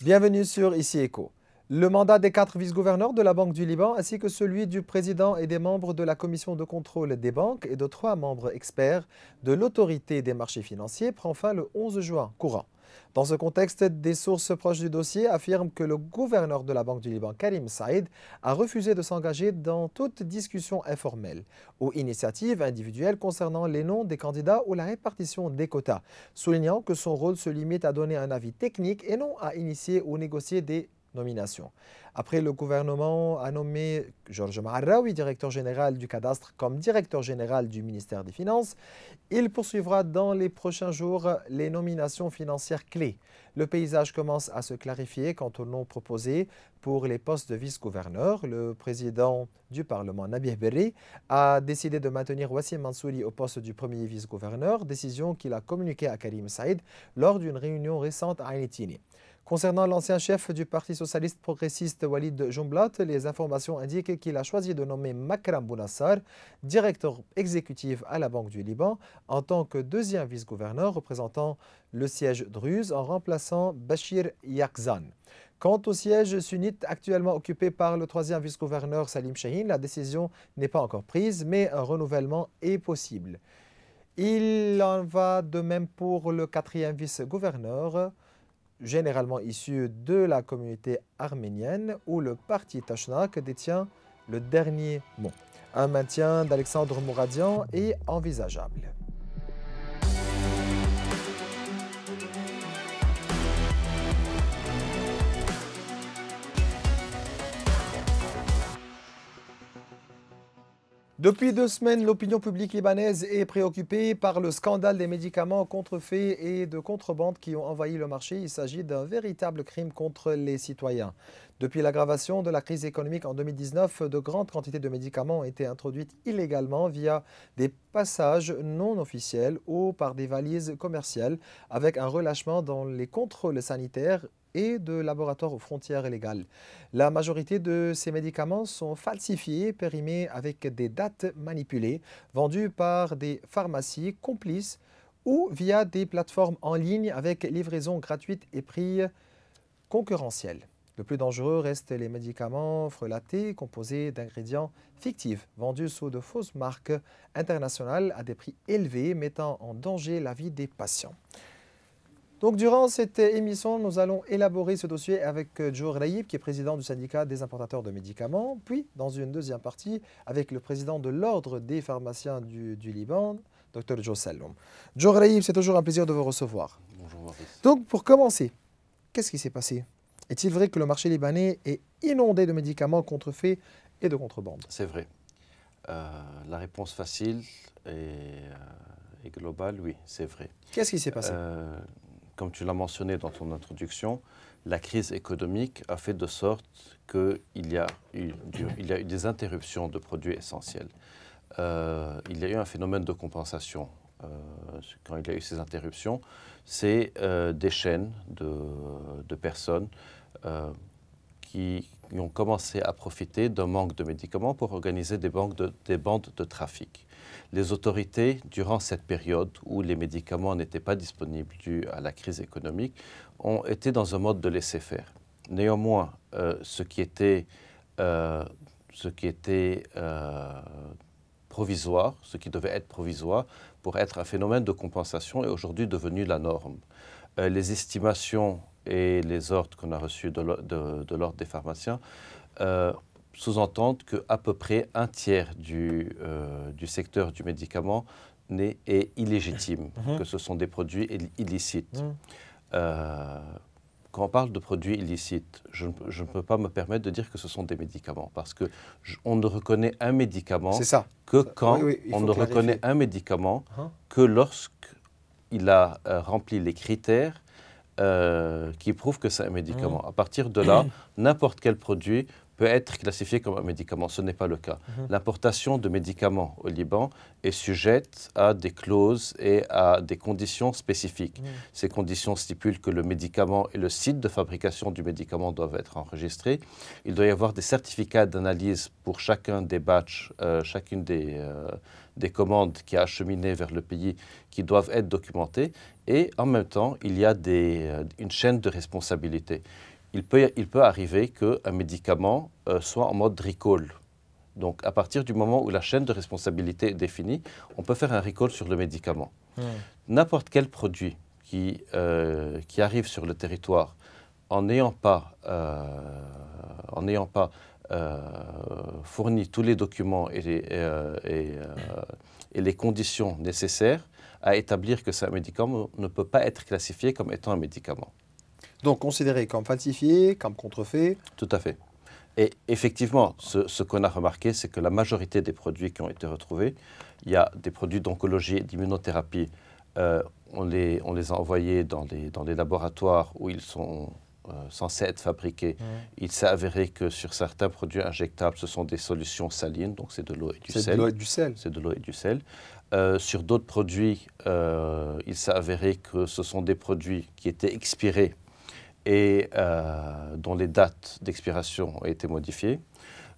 Bienvenue sur Ici Éco. Le mandat des 4 vice-gouverneurs de la Banque du Liban ainsi que celui du président et des membres de la commission de contrôle des banques et de 3 membres experts de l'autorité des marchés financiers prend fin le 11 juin courant. Dans ce contexte, des sources proches du dossier affirment que le gouverneur de la Banque du Liban, Karim Saïd, a refusé de s'engager dans toute discussion informelle ou initiative individuelle concernant les noms des candidats ou la répartition des quotas, soulignant que son rôle se limite à donner un avis technique et non à initier ou négocier des nomination. Après, le gouvernement a nommé Georges Maharraoui, directeur général du cadastre, comme directeur général du ministère des Finances. Il poursuivra dans les prochains jours les nominations financières clés. Le paysage commence à se clarifier quant aux noms proposés pour les postes de vice-gouverneur. Le président du Parlement, Nabih Berri, a décidé de maintenir Wassim Mansouri au poste du premier vice-gouverneur, décision qu'il a communiquée à Karim Saïd lors d'une réunion récente à Ain Tini. Concernant l'ancien chef du Parti socialiste progressiste Walid Jumblat, les informations indiquent qu'il a choisi de nommer Makram Bounassar, directeur exécutif à la Banque du Liban, en tant que deuxième vice-gouverneur représentant le siège druze en remplaçant Bachir Yakzan. Quant au siège sunnite actuellement occupé par le troisième vice-gouverneur Salim Chahine, la décision n'est pas encore prise, mais un renouvellement est possible. Il en va de même pour le quatrième vice-gouverneur, généralement issu de la communauté arménienne, où le parti Tachnak détient le dernier mot. Un maintien d'Alexandre Mouradian est envisageable. Depuis 2 semaines, l'opinion publique libanaise est préoccupée par le scandale des médicaments contrefaits et de contrebande qui ont envahi le marché. Il s'agit d'un véritable crime contre les citoyens. Depuis l'aggravation de la crise économique en 2019, de grandes quantités de médicaments ont été introduites illégalement via des passages non officiels ou par des valises commerciales avec un relâchement dans les contrôles sanitaires et de laboratoires aux frontières illégales. La majorité de ces médicaments sont falsifiés, périmés avec des dates manipulées, vendus par des pharmacies complices ou via des plateformes en ligne avec livraison gratuite et prix concurrentiels. Le plus dangereux reste les médicaments frelatés composés d'ingrédients fictifs, vendus sous de fausses marques internationales à des prix élevés, mettant en danger la vie des patients. Donc, durant cette émission, nous allons élaborer ce dossier avec Joe Raïb, qui est président du syndicat des importateurs de médicaments, puis dans une deuxième partie avec le président de l'Ordre des pharmaciens du Liban, Dr Joe Salloum. Joe Raïb, c'est toujours un plaisir de vous recevoir. Bonjour Maurice. Donc, pour commencer, qu'est-ce qui s'est passé? Est-il vrai que le marché libanais est inondé de médicaments contrefaits et de contrebande? C'est vrai. La réponse facile et globale, oui, c'est vrai. Qu'est-ce qui s'est passé? Comme tu l'as mentionné dans ton introduction, la crise économique a fait de sorte qu'il y a eu des interruptions de produits essentiels. Il y a eu un phénomène de compensation. Quand il y a eu ces interruptions, c'est des chaînes de personnes qui ont commencé à profiter d'un manque de médicaments pour organiser des bandes de trafic. Les autorités, durant cette période où les médicaments n'étaient pas disponibles dû à la crise économique, ont été dans un mode de laisser-faire. Néanmoins, ce qui était provisoire, ce qui devait être provisoire pour être un phénomène de compensation est aujourd'hui devenu la norme. Les estimations et les ordres qu'on a reçus de l'Ordre des pharmaciens sous-entendent qu'à peu près un tiers du secteur du médicament est illégitime, que ce sont des produits illicites. Quand on parle de produits illicites, je ne peux pas me permettre de dire que ce sont des médicaments, parce qu'on ne reconnaît un médicament que quand on ne reconnaît un médicament que lorsqu'il a rempli les critères qui prouvent que c'est un médicament. À partir de là, n'importe quel produit peut être classifié comme un médicament. Ce n'est pas le cas. L'importation de médicaments au Liban est sujette à des clauses et à des conditions spécifiques. Ces conditions stipulent que le médicament et le site de fabrication du médicament doivent être enregistrés. Il doit y avoir des certificats d'analyse pour chacun des batchs, chacune des commandes qui a acheminé vers le pays qui doivent être documentées. Et en même temps, il y a une chaîne de responsabilité. Il peut arriver qu'un médicament soit en mode recall. Donc, à partir du moment où la chaîne de responsabilité est définie, on peut faire un recall sur le médicament. N'importe quel produit qui arrive sur le territoire en n'ayant pas fourni tous les documents et les conditions nécessaires à établir que c'est un médicament ne peut pas être classifié comme étant un médicament. Donc considéré comme falsifié, comme contrefait. Tout à fait. Et effectivement, ce qu'on a remarqué, c'est que la majorité des produits qui ont été retrouvés, il y a des produits d'oncologie et d'immunothérapie, on les a envoyés dans les laboratoires où ils sont censés être fabriqués. Il s'est avéré que sur certains produits injectables, ce sont des solutions salines, donc c'est de l'eau et du sel. C'est de l'eau et du sel. C'est de l'eau et du sel. Sur d'autres produits, il s'est avéré que ce sont des produits qui étaient expirés et dont les dates d'expiration ont été modifiées.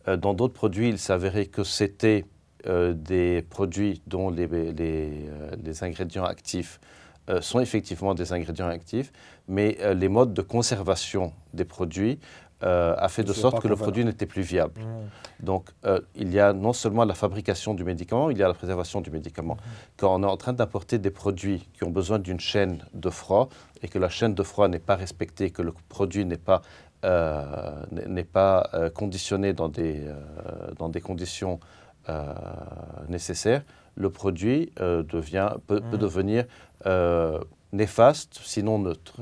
Dans d'autres produits, il s'est avéré que c'était des produits dont les ingrédients actifs sont effectivement des ingrédients actifs, mais les modes de conservation des produits a fait de sorte que le produit n'était plus viable. Donc, il y a non seulement la fabrication du médicament, il y a la préservation du médicament. Quand on est en train d'apporter des produits qui ont besoin d'une chaîne de froid et que la chaîne de froid n'est pas respectée, que le produit n'est pas conditionné dans des conditions nécessaires, le produit peut devenir néfaste, sinon neutre.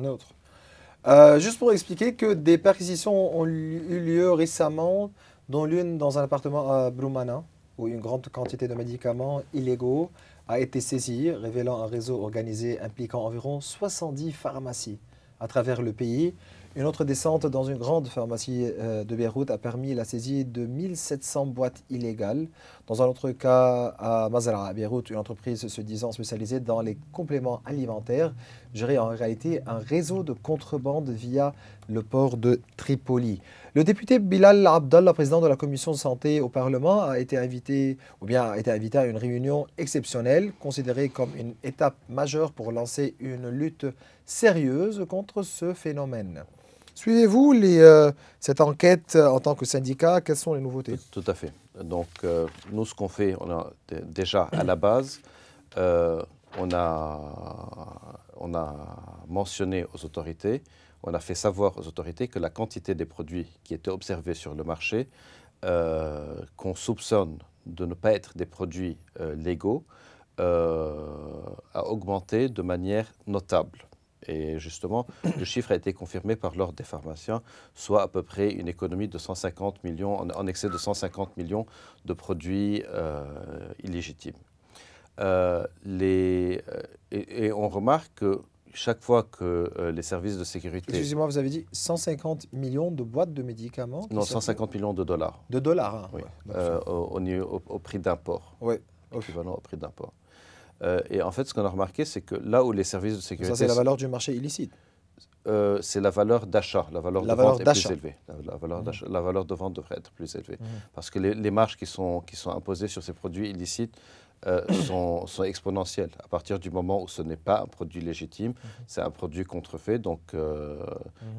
Juste pour expliquer que des perquisitions ont eu lieu récemment, dont l'une dans un appartement à Broumana, où une grande quantité de médicaments illégaux a été saisie, révélant un réseau organisé impliquant environ 70 pharmacies à travers le pays. Une autre descente dans une grande pharmacie de Beyrouth a permis la saisie de 1700 boîtes illégales. Dans un autre cas, à Mazara, à Beyrouth, une entreprise se disant spécialisée dans les compléments alimentaires gérait en réalité un réseau de contrebande via le port de Tripoli. Le député Bilal Abdallah, président de la commission de santé au Parlement, a été invité à une réunion exceptionnelle, considérée comme une étape majeure pour lancer une lutte sérieuse contre ce phénomène. Suivez-vous cette enquête en tant que syndicat? Quelles sont les nouveautés? Tout à fait. Donc, nous, ce qu'on fait, on a déjà à la base, on a mentionné aux autorités, on a fait savoir aux autorités que la quantité des produits qui étaient observés sur le marché, qu'on soupçonne de ne pas être des produits légaux, a augmenté de manière notable. Et justement, le chiffre a été confirmé par l'Ordre des pharmaciens, soit à peu près une économie de 150 millions, en excès de 150 millions de produits illégitimes. Et on remarque que chaque fois que les services de sécurité... Excusez-moi, vous avez dit 150 millions de boîtes de médicaments? Non, 150 millions de dollars. De dollars, hein. Oui, ouais, au prix d'import. Oui, équivalent au prix d'import. Et en fait, ce qu'on a remarqué, c'est que là où les services de sécurité... Ça, c'est la valeur du marché illicite. C'est la valeur d'achat. La valeur de vente est plus élevée. La valeur de vente devrait être plus élevée. Parce que les marges qui sont imposées sur ces produits illicites sont exponentielles. À partir du moment où ce n'est pas un produit légitime, c'est un produit contrefait. Donc,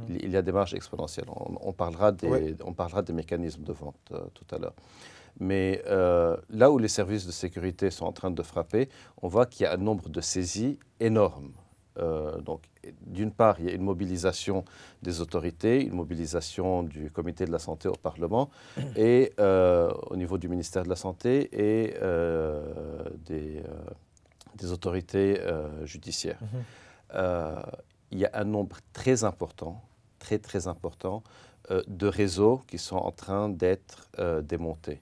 il y a des marges exponentielles. On parlera des mécanismes de vente tout à l'heure. Mais là où les services de sécurité sont en train de frapper, on voit qu'il y a un nombre de saisies énorme. Donc, d'une part, il y a une mobilisation des autorités, une mobilisation du comité de la santé au Parlement et au niveau du ministère de la Santé et des autorités judiciaires. Il y a un nombre très important, très important, de réseaux qui sont en train d'être démontés.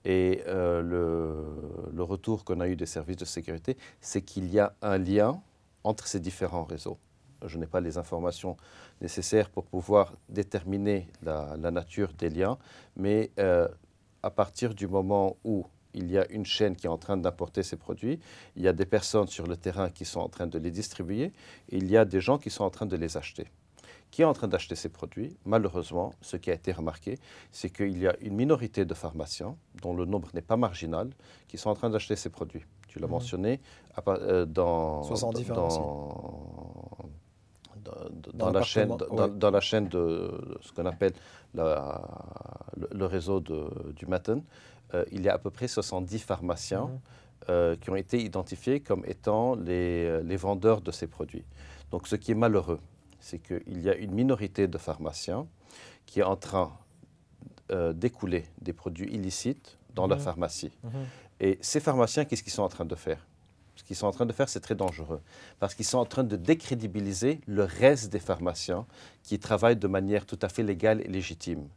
Et le retour qu'on a eu des services de sécurité, c'est qu'il y a un lien entre ces différents réseaux. Je n'ai pas les informations nécessaires pour pouvoir déterminer la nature des liens, mais à partir du moment où il y a une chaîne qui est en train d'importer ces produits, il y a des personnes sur le terrain qui sont en train de les distribuer, et il y a des gens qui sont en train de les acheter. Qui est en train d'acheter ces produits? Malheureusement, ce qui a été remarqué, c'est qu'il y a une minorité de pharmaciens, dont le nombre n'est pas marginal, qui sont en train d'acheter ces produits. Tu l'as mentionné, dans 70 pharmacies. Dans la chaîne de ce qu'on appelle le réseau du Matin, il y a à peu près 70 pharmaciens qui ont été identifiés comme étant les vendeurs de ces produits. Donc ce qui est malheureux, c'est qu'il y a une minorité de pharmaciens qui est en train d'écouler des produits illicites dans la pharmacie. Et ces pharmaciens, qu'est-ce qu'ils sont en train de faire? Ce qu'ils sont en train de faire, c'est très dangereux, parce qu'ils sont en train de décrédibiliser le reste des pharmaciens qui travaillent de manière tout à fait légale et légitime.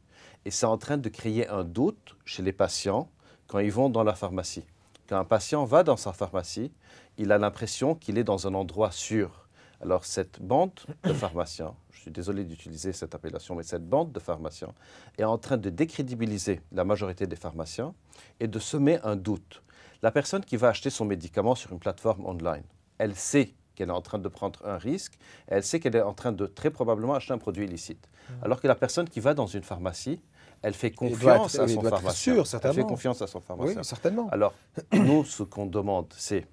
Et c'est en train de créer un doute chez les patients quand ils vont dans la pharmacie. Quand un patient va dans sa pharmacie, il a l'impression qu'il est dans un endroit sûr. Alors cette bande de pharmaciens, je suis désolé d'utiliser cette appellation, mais cette bande de pharmaciens est en train de décrédibiliser la majorité des pharmaciens et de semer un doute. La personne qui va acheter son médicament sur une plateforme online, elle sait qu'elle est en train de prendre un risque, elle sait qu'elle est en train de très probablement acheter un produit illicite. Alors que la personne qui va dans une pharmacie, elle fait confiance à son pharmacien. Sûr, certainement. Elle fait confiance à son pharmacien. Oui, certainement. Alors, nous, ce qu'on demande, c'est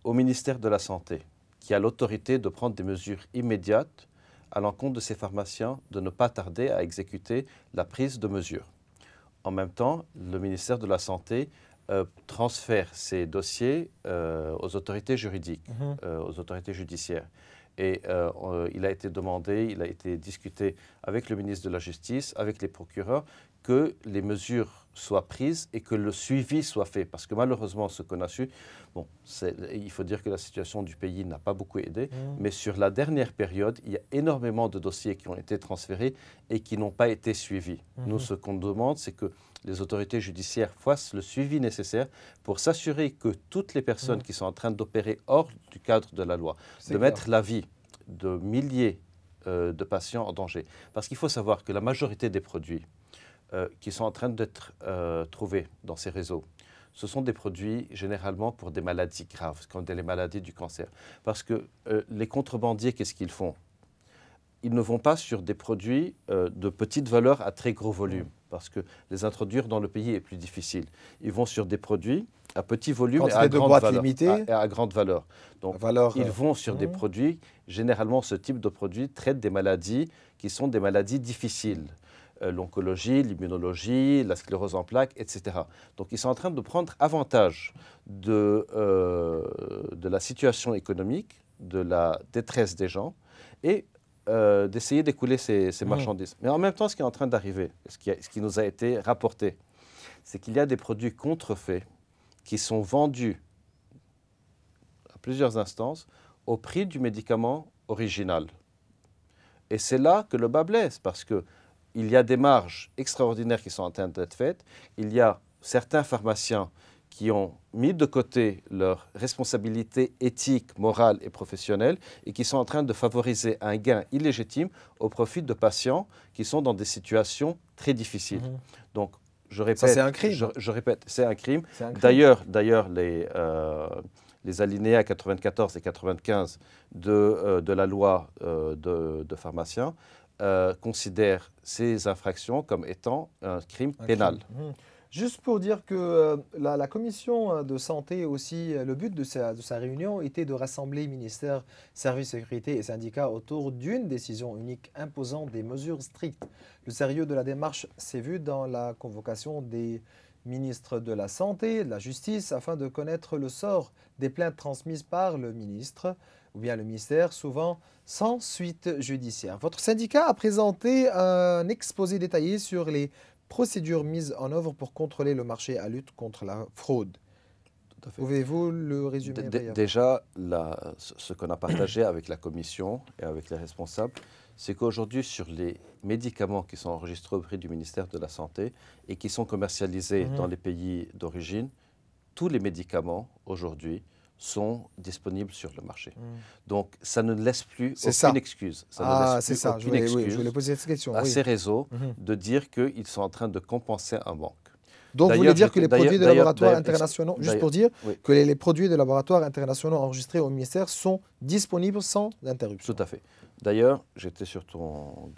au ministère de la Santé, qui a l'autorité de prendre des mesures immédiates à l'encontre de ces pharmaciens, de ne pas tarder à exécuter la prise de mesures. En même temps, le ministère de la Santé transfère ces dossiers aux autorités juridiques, aux autorités judiciaires. Et il a été demandé, il a été discuté avec le ministre de la Justice, avec les procureurs, que les mesures soient prises et que le suivi soit fait. Parce que malheureusement, ce qu'on a su, bon, il faut dire que la situation du pays n'a pas beaucoup aidé, mais sur la dernière période, il y a énormément de dossiers qui ont été transférés et qui n'ont pas été suivis. Nous, ce qu'on demande, c'est que les autorités judiciaires fassent le suivi nécessaire pour s'assurer que toutes les personnes qui sont en train d'opérer hors du cadre de la loi, de mettre la vie de milliers de patients en danger. Parce qu'il faut savoir que la majorité des produits qui sont en train d'être trouvés dans ces réseaux, ce sont des produits généralement pour des maladies graves, comme les maladies du cancer. Parce que les contrebandiers, qu'est-ce qu'ils font? Ils ne vont pas sur des produits de petite valeur à très gros volume, parce que les introduire dans le pays est plus difficile. Ils vont sur des produits à petit volume et à grande valeur. Donc, ils vont sur des produits, généralement ce type de produit traite des maladies qui sont des maladies difficiles. L'oncologie, l'immunologie, la sclérose en plaques, etc. Donc ils sont en train de prendre avantage de la situation économique, de la détresse des gens et d'essayer d'écouler ces marchandises. Mais en même temps, ce qui est en train d'arriver, ce qui nous a été rapporté, c'est qu'il y a des produits contrefaits qui sont vendus à plusieurs instances au prix du médicament original. Et c'est là que le bât blesse, parce que il y a des marges extraordinaires qui sont en train d'être faites. Il y a certains pharmaciens qui ont mis de côté leur responsabilité éthique, morale et professionnelle et qui sont en train de favoriser un gain illégitime au profit de patients qui sont dans des situations très difficiles. Donc, je répète, ça, c'est un crime. Je répète, c'est un crime. D'ailleurs, les alinéas 94 et 95 de la loi de pharmaciens considère ces infractions comme étant un crime pénal. Juste pour dire que la commission de santé aussi, le but de sa réunion était de rassembler ministères, services, sécurité et syndicats autour d'une décision unique imposant des mesures strictes. Le sérieux de la démarche s'est vu dans la convocation des ministres de la Santé, de la Justice, afin de connaître le sort des plaintes transmises par le ministre ou bien le ministère, souvent sans suite judiciaire. Votre syndicat a présenté un exposé détaillé sur les procédures mises en œuvre pour contrôler le marché à lutte contre la fraude. Pouvez-vous le résumer? Déjà, ce qu'on a partagé avec la commission et avec les responsables, c'est qu'aujourd'hui, sur les médicaments qui sont enregistrés auprès du ministère de la Santé et qui sont commercialisés dans les pays d'origine, tous les médicaments, aujourd'hui, sont disponibles sur le marché. Donc, ça ne laisse plus C'est aucune excuse. Ça ne laisse c'est plus ça. aucune excuse Je voulais poser cette question. à ces réseaux Mhm. de dire qu'ils sont en train de compenser un manque. Donc, vous voulez dire que les produits de laboratoires internationaux, juste pour dire oui, que les produits de laboratoires internationaux enregistrés au ministère sont disponibles sans interruption. tout à fait. D'ailleurs, j'étais sur ton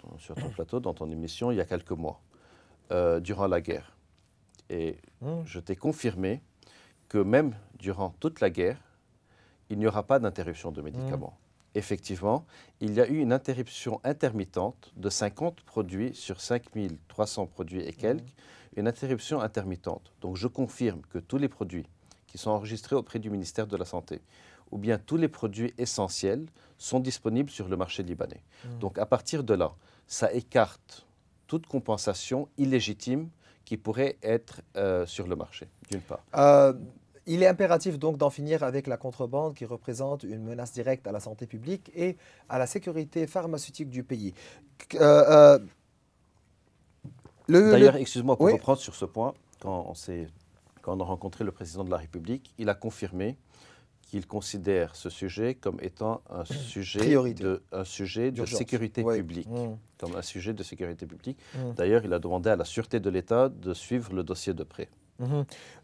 plateau, dans ton émission, il y a quelques mois, durant la guerre. Et je t'ai confirmé que même durant toute la guerre, il n'y aura pas d'interruption de médicaments. Effectivement, il y a eu une interruption intermittente de 50 produits sur 5300 produits et quelques, une interruption intermittente. Donc je confirme que tous les produits qui sont enregistrés auprès du ministère de la Santé, ou bien tous les produits essentiels, sont disponibles sur le marché libanais. Donc à partir de là, ça écarte toute compensation illégitime qui pourrait être sur le marché, d'une part. Il est impératif donc d'en finir avec la contrebande qui représente une menace directe à la santé publique et à la sécurité pharmaceutique du pays. D'ailleurs, excuse-moi, pour reprendre sur ce point, quand on a rencontré le président de la République, il a confirmé qu'il considère ce sujet comme étant un sujet de sécurité publique. Comme un sujet de sécurité publique. D'ailleurs, il a demandé à la Sûreté de l'État de suivre le dossier de près.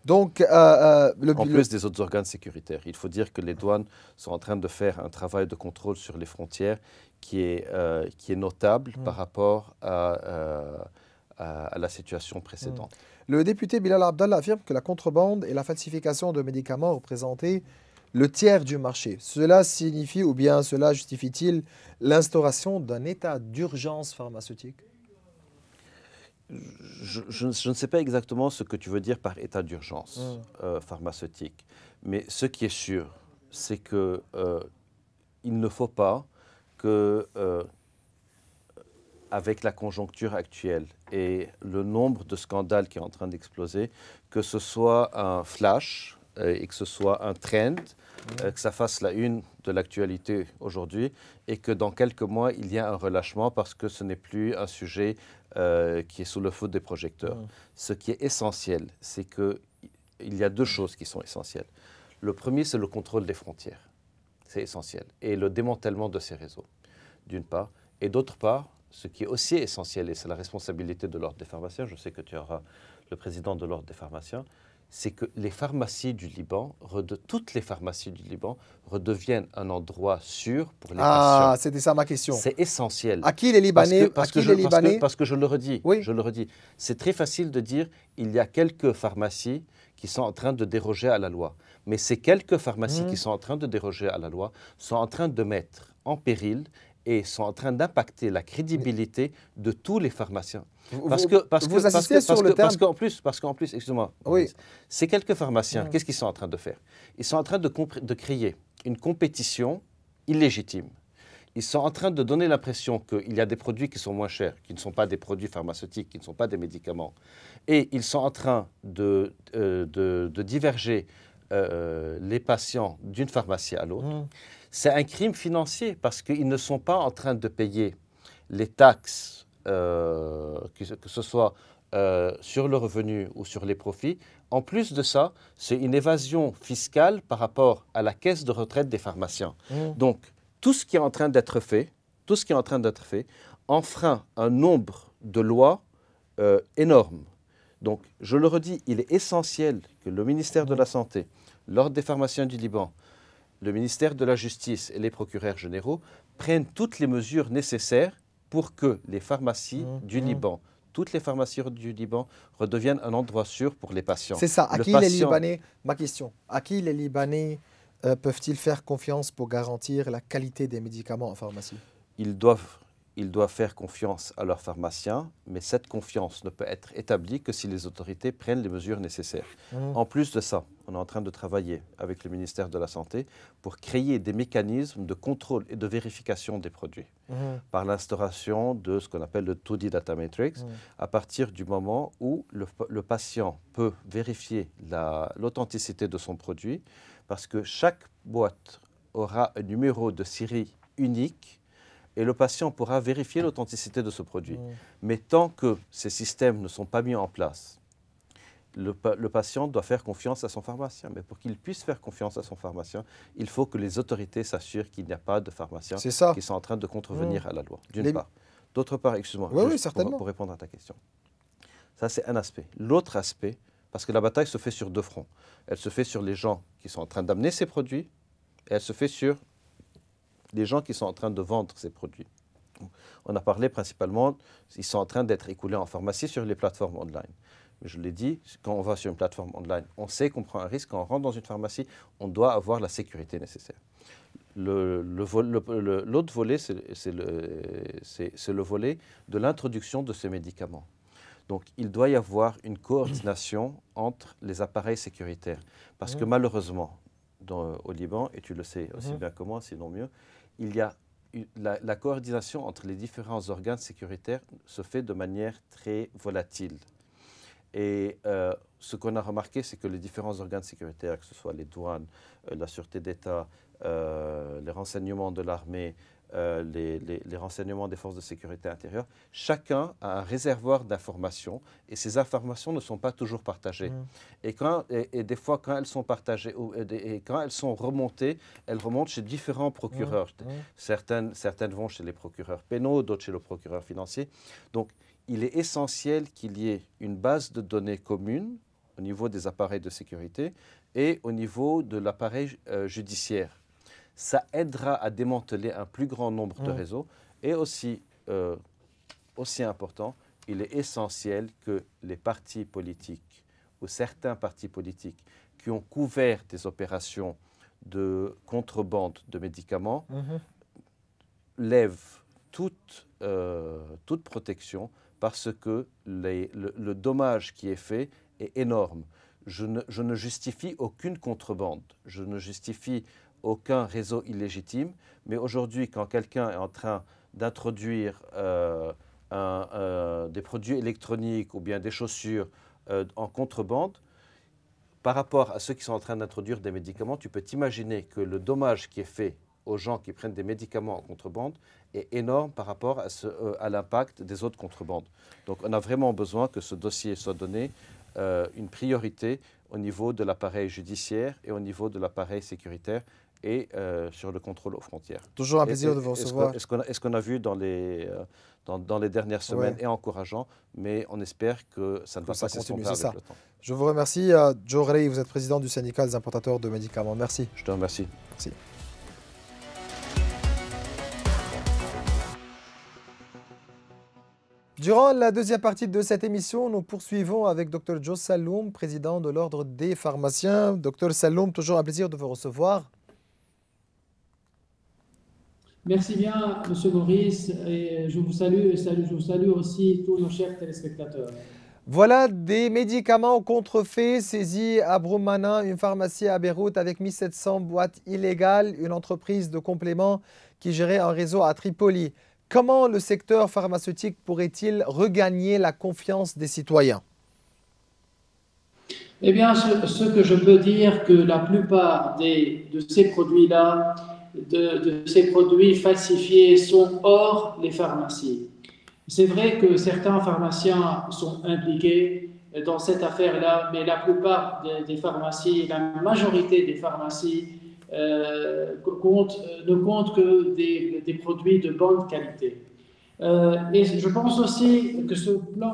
Donc, en plus des autres organes sécuritaires. Il faut dire que les douanes sont en train de faire un travail de contrôle sur les frontières qui est notable par rapport à la situation précédente. Le député Bilal Abdallah affirme que la contrebande et la falsification de médicaments représentaient le tiers du marché. Cela signifie ou bien cela justifie-t-il l'instauration d'un état d'urgence pharmaceutique? Je ne sais pas exactement ce que tu veux dire par état d'urgence pharmaceutique, mais ce qui est sûr, c'est qu'il ne faut pas que, avec la conjoncture actuelle et le nombre de scandales qui est en train d'exploser, que ce soit un flash et que ce soit un trend, que ça fasse la une de l'actualité aujourd'hui et que dans quelques mois, il y a un relâchement parce que ce n'est plus un sujet qui est sous le feu des projecteurs. Ce qui est essentiel, c'est qu'il y a deux choses qui sont essentielles. Le premier, c'est le contrôle des frontières. C'est essentiel. Et le démantèlement de ces réseaux, d'une part. Et d'autre part, ce qui est aussi essentiel, et c'est la responsabilité de l'Ordre des pharmaciens, je sais que tu auras le président de l'Ordre des pharmaciens, c'est que les pharmacies du Liban, toutes les pharmacies du Liban, redeviennent un endroit sûr pour les patients. Ah, c'était ça ma question. C'est essentiel. À qui les Libanais Parce que je le redis, c'est très facile de dire il y a quelques pharmacies qui sont en train de déroger à la loi. Mais ces quelques pharmacies qui sont en train de déroger à la loi sont en train de mettre en péril et sont en train d'impacter la crédibilité de tous les pharmaciens. Parce qu'en plus, excuse-moi, ces quelques pharmaciens, qu'est-ce qu'ils sont en train de faire? Ils sont en train de créer une compétition illégitime. Ils sont en train de donner l'impression qu'il y a des produits qui sont moins chers, qui ne sont pas des produits pharmaceutiques, qui ne sont pas des médicaments. Et ils sont en train de diverger les patients d'une pharmacie à l'autre. C'est un crime financier parce qu'ils ne sont pas en train de payer les taxes, que ce soit sur le revenu ou sur les profits. En plus de ça, c'est une évasion fiscale par rapport à la caisse de retraite des pharmaciens. Donc, tout ce qui est en train d'être fait, enfreint un nombre de lois énormes. Donc, je le redis, il est essentiel que le ministère de la Santé, l'Ordre des pharmaciens du Liban, le ministère de la Justice et les procureurs généraux prennent toutes les mesures nécessaires pour que les pharmacies du Liban, toutes les pharmacies du Liban redeviennent un endroit sûr pour les patients. C'est ça. Les Libanais, ma question, à qui les Libanais peuvent-ils faire confiance pour garantir la qualité des médicaments en pharmacie? Ils doivent faire confiance à leurs pharmaciens, mais cette confiance ne peut être établie que si les autorités prennent les mesures nécessaires. En plus de ça, on est en train de travailler avec le ministère de la Santé pour créer des mécanismes de contrôle et de vérification des produits par l'instauration de ce qu'on appelle le 2D Data Matrix, à partir du moment où le patient peut vérifier l'authenticité de son produit, parce que chaque boîte aura un numéro de série unique et le patient pourra vérifier l'authenticité de ce produit. Mais tant que ces systèmes ne sont pas mis en place le patient doit faire confiance à son pharmacien. Mais pour qu'il puisse faire confiance à son pharmacien, il faut que les autorités s'assurent qu'il n'y a pas de pharmaciens qui sont en train de contrevenir à la loi, d'une part. D'autre part, excuse-moi, pour répondre à ta question. Ça, c'est un aspect. L'autre aspect, parce que la bataille se fait sur deux fronts. Elle se fait sur les gens qui sont en train d'amener ces produits et elle se fait sur les gens qui sont en train de vendre ces produits. On a parlé principalement, ils sont en train d'être écoulés en pharmacie sur les plateformes online. Je l'ai dit, quand on va sur une plateforme online, on sait qu'on prend un risque. Quand on rentre dans une pharmacie, on doit avoir la sécurité nécessaire. L'autre volet, c'est le volet de l'introduction de ces médicaments. Donc, il doit y avoir une coordination entre les appareils sécuritaires. Parce que malheureusement, au Liban, et tu le sais aussi bien que moi, sinon mieux, il y a la coordination entre les différents organes sécuritaires se fait de manière très volatile. Et ce qu'on a remarqué, c'est que les différents organes sécuritaires, que ce soit les douanes, la sûreté d'État, les renseignements de l'armée, les renseignements des forces de sécurité intérieure, chacun a un réservoir d'informations et ces informations ne sont pas toujours partagées. Et des fois, quand elles sont partagées et quand elles sont remontées, elles remontent chez différents procureurs. Certaines vont chez les procureurs pénaux, d'autres chez le procureur financier. Donc, il est essentiel qu'il y ait une base de données commune au niveau des appareils de sécurité et au niveau de l'appareil judiciaire. Ça aidera à démanteler un plus grand nombre de réseaux. Et aussi important, il est essentiel que les partis politiques ou certains partis politiques qui ont couvert des opérations de contrebande de médicaments lèvent toute protection parce que le dommage qui est fait est énorme. Je ne justifie aucune contrebande, je ne justifie aucun réseau illégitime, mais aujourd'hui, quand quelqu'un est en train d'introduire des produits électroniques ou bien des chaussures en contrebande, par rapport à ceux qui sont en train d'introduire des médicaments, tu peux t'imaginer que le dommage qui est fait aux gens qui prennent des médicaments en contrebande est énorme par rapport à l'impact des autres contrebandes. Donc on a vraiment besoin que ce dossier soit donné une priorité au niveau de l'appareil judiciaire et au niveau de l'appareil sécuritaire et sur le contrôle aux frontières. Toujours un plaisir de vous recevoir. Ce qu'on a vu dans les dernières semaines est encourageant, mais on espère que ça ne va pas s'estomper avec le temps. Je vous remercie. Joe Rey, vous êtes président du syndicat des importateurs de médicaments. Merci. Je te remercie. Merci. Durant la deuxième partie de cette émission, nous poursuivons avec Dr Joe Saloum, président de l'Ordre des pharmaciens. Dr Saloum, toujours un plaisir de vous recevoir. Merci bien, M. Maurice, et je vous salue, je vous salue aussi tous nos chers téléspectateurs. Voilà des médicaments contrefaits saisis à Broumana, une pharmacie à Beyrouth avec 1700 boîtes illégales, une entreprise de compléments qui gérait un réseau à Tripoli. Comment le secteur pharmaceutique pourrait-il regagner la confiance des citoyens? Eh bien, ce que je peux dire, que la plupart de ces produits-là, de ces produits falsifiés sont hors les pharmacies. C'est vrai que certains pharmaciens sont impliqués dans cette affaire-là, mais la plupart des pharmacies, la majorité des pharmacies ne comptent que des produits de bonne qualité. Et je pense aussi que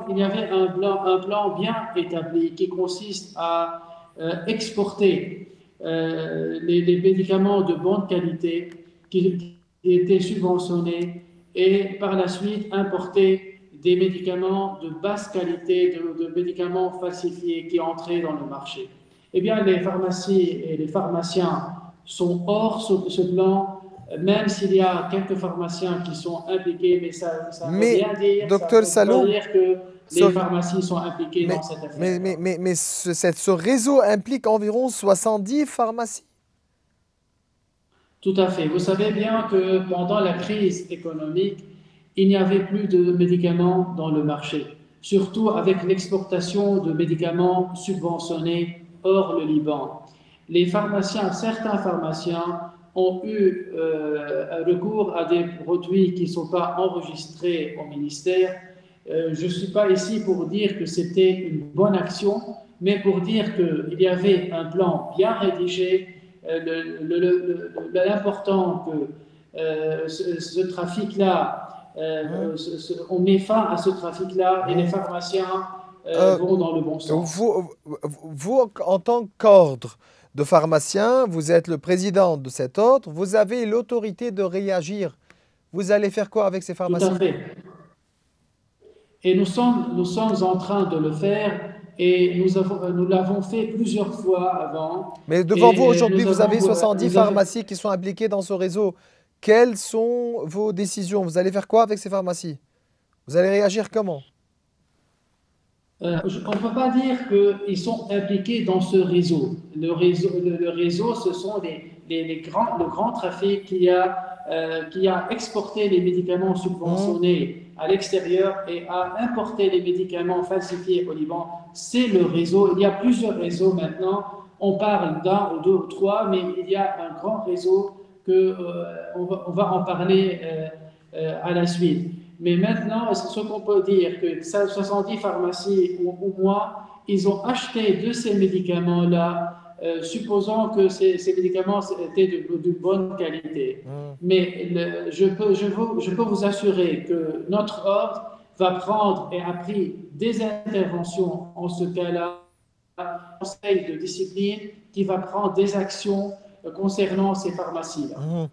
il y avait un plan bien établi qui consiste à exporter les médicaments de bonne qualité qui étaient subventionnés et par la suite importer des médicaments de basse qualité, de médicaments falsifiés qui entraient dans le marché. Eh bien, les pharmacies et les pharmaciens sont hors ce plan, même s'il y a quelques pharmaciens qui sont impliqués, mais ça ne veut rien dire. Dr Saloum, dire que les pharmacies sont impliquées dans cette affaire. Mais ce réseau implique environ 70 pharmacies. Tout à fait. Vous savez bien que pendant la crise économique, il n'y avait plus de médicaments dans le marché, surtout avec l'exportation de médicaments subventionnés hors le Liban. Les pharmaciens, certains pharmaciens ont eu recours à des produits qui ne sont pas enregistrés au ministère. Je ne suis pas ici pour dire que c'était une bonne action, mais pour dire qu'il y avait un plan bien rédigé. L'important que ce trafic-là, Hein? on met fin à ce trafic-là et les Hein? pharmaciens Euh, vont dans le bon sens. vous, en tant qu'ordre de pharmacien, vous êtes le président de cet ordre, vous avez l'autorité de réagir. Vous allez faire quoi avec ces Tout à pharmacies? fait. Et nous sommes en train de le faire et nous l'avons fait plusieurs fois avant. Mais devant vous, Et aujourd'hui, vous avez 70 nous avons, pharmacies qui sont impliquées dans ce réseau. Quelles sont vos décisions? Vous allez faire quoi avec ces pharmacies? Vous allez réagir comment? on ne peut pas dire qu'ils sont impliqués dans ce réseau. Le réseau, ce sont le grand trafic qui a exporté les médicaments Hum, subventionnés à l'extérieur et a importé les médicaments falsifiés au Liban. C'est le réseau. Il y a plusieurs réseaux maintenant. On parle d'un ou deux ou trois, mais il y a un grand réseau on va en parler à la suite. Mais maintenant, ce qu'on peut dire, que 70 pharmacies ou moins, ils ont acheté de ces médicaments-là, supposant que ces médicaments étaient de bonne qualité. hum. Mais je peux vous assurer que notre ordre va prendre et a pris des interventions en ce cas-là, un conseil de discipline qui va prendre des actions concernant ces pharmacies-là. Mhm.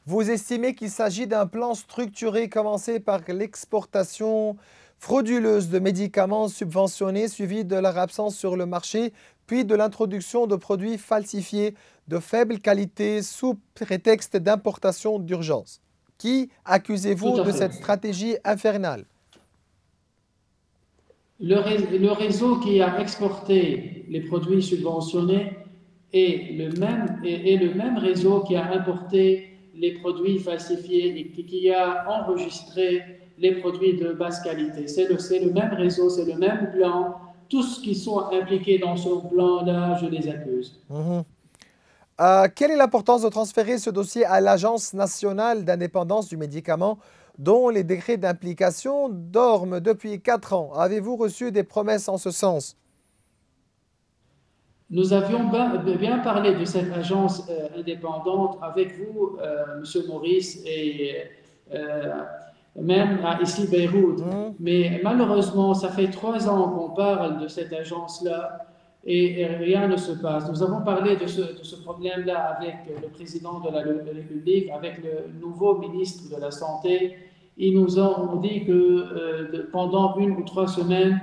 Vous estimez qu'il s'agit d'un plan structuré commencé par l'exportation frauduleuse de médicaments subventionnés, suivi de leur absence sur le marché, puis de l'introduction de produits falsifiés de faible qualité sous prétexte d'importation d'urgence. Qui Tout accusez-vous à de fait. cette stratégie infernale? Le réseau qui a exporté les produits subventionnés est le même réseau qui a importé les produits falsifiés et qui a enregistré les produits de basse qualité. C'est le même réseau, c'est le même plan. Tous qui sont impliqués dans ce plan-là, je les accuse. Mhm. Quelle est l'importance de transférer ce dossier à l'Agence nationale d'indépendance du médicament dont les décrets d'implication dorment depuis 4 ans? Avez-vous reçu des promesses en ce sens? Nous avions bien parlé de cette agence indépendante avec vous, Monsieur Maurice, et euh, même ici Beyrouth. Hmm. Mais malheureusement, ça fait 3 ans qu'on parle de cette agence-là et rien ne se passe. Nous avons parlé de ce problème-là avec le président de la République, avec le nouveau ministre de la Santé. Ils nous ont dit que pendant 1 ou 3 semaines,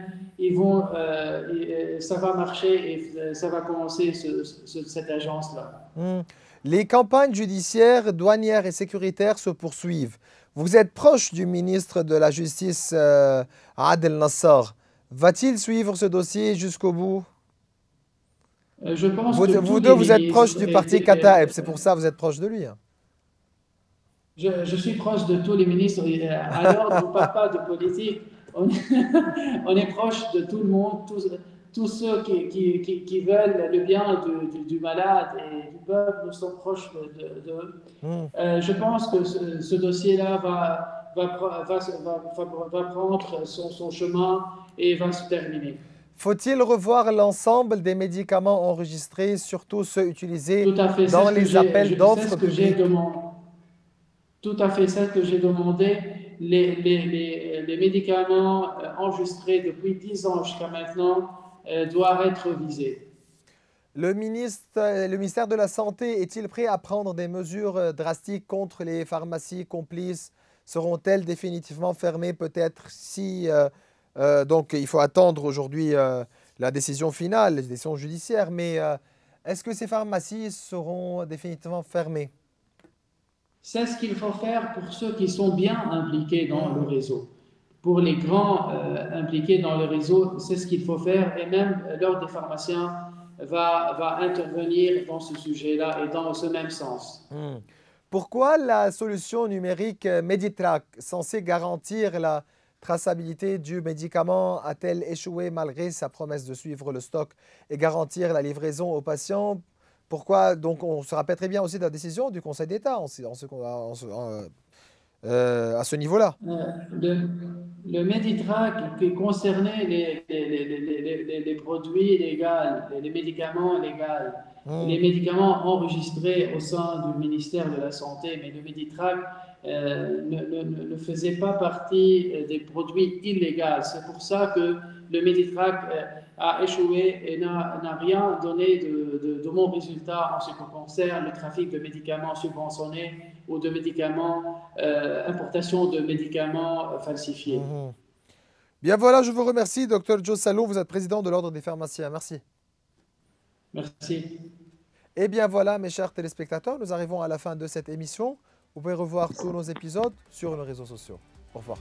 ça va marcher et ça va commencer cette agence-là. Hmm. Les campagnes judiciaires, douanières et sécuritaires se poursuivent. Vous êtes proche du ministre de la Justice, Adel Nassar. Va-t-il suivre ce dossier jusqu'au bout? Je pense Vous, que tous vous deux, les vous êtes proche ministres, du parti Kataeb, c'est pour ça que vous êtes proche de lui, hein. je suis proche de tous les ministres. Alors, on ne parle pas de politique, on, on est proche de tout le monde, tous ceux qui veulent le bien du malade et du peuple, nous sommes proches d'eux. Hmm. Je pense que ce dossier-là va prendre son chemin et va se terminer. Faut-il revoir l'ensemble des médicaments enregistrés, surtout ceux utilisés Tout à fait, dans les appels c'est d'offres ce que j'ai publiques? demandé. Tout à fait, c'est ce que j'ai demandé. Les médicaments enregistrés depuis 10 ans jusqu'à maintenant doivent être visés. Le ministère de la Santé est-il prêt à prendre des mesures drastiques contre les pharmacies complices? Seront-elles définitivement fermées peut-être si... donc il faut attendre aujourd'hui la décision finale, la décision judiciaire, mais est-ce que ces pharmacies seront définitivement fermées? C'est ce qu'il faut faire pour ceux qui sont bien impliqués dans le Hmm. réseau. Pour les grands impliqués dans le réseau, c'est ce qu'il faut faire et même l'ordre des pharmaciens va intervenir dans ce sujet-là et dans ce même sens. Hmm. Pourquoi la solution numérique Meditrack, censée garantir la traçabilité du médicament, a-t-elle échoué malgré sa promesse de suivre le stock et garantir la livraison aux patients? Pourquoi, donc on se rappelle très bien aussi de la décision du Conseil d'État à ce niveau-là. Le, Le Meditrack qui concernait les produits légaux, les médicaments légaux, les médicaments enregistrés au sein du ministère de la Santé, mais le Meditrack ne faisait pas partie des produits illégaux. C'est pour ça que le Meditrack a échoué et n'a rien donné de bons résultats en ce qui concerne le trafic de médicaments subventionnés ou de médicaments, importation de médicaments falsifiés. Bien voilà, je vous remercie, Dr Joe Salou, vous êtes président de l'Ordre des pharmaciens. Merci. Merci. Et bien voilà, mes chers téléspectateurs, nous arrivons à la fin de cette émission. Vous pouvez revoir tous nos épisodes sur nos réseaux sociaux. Au revoir.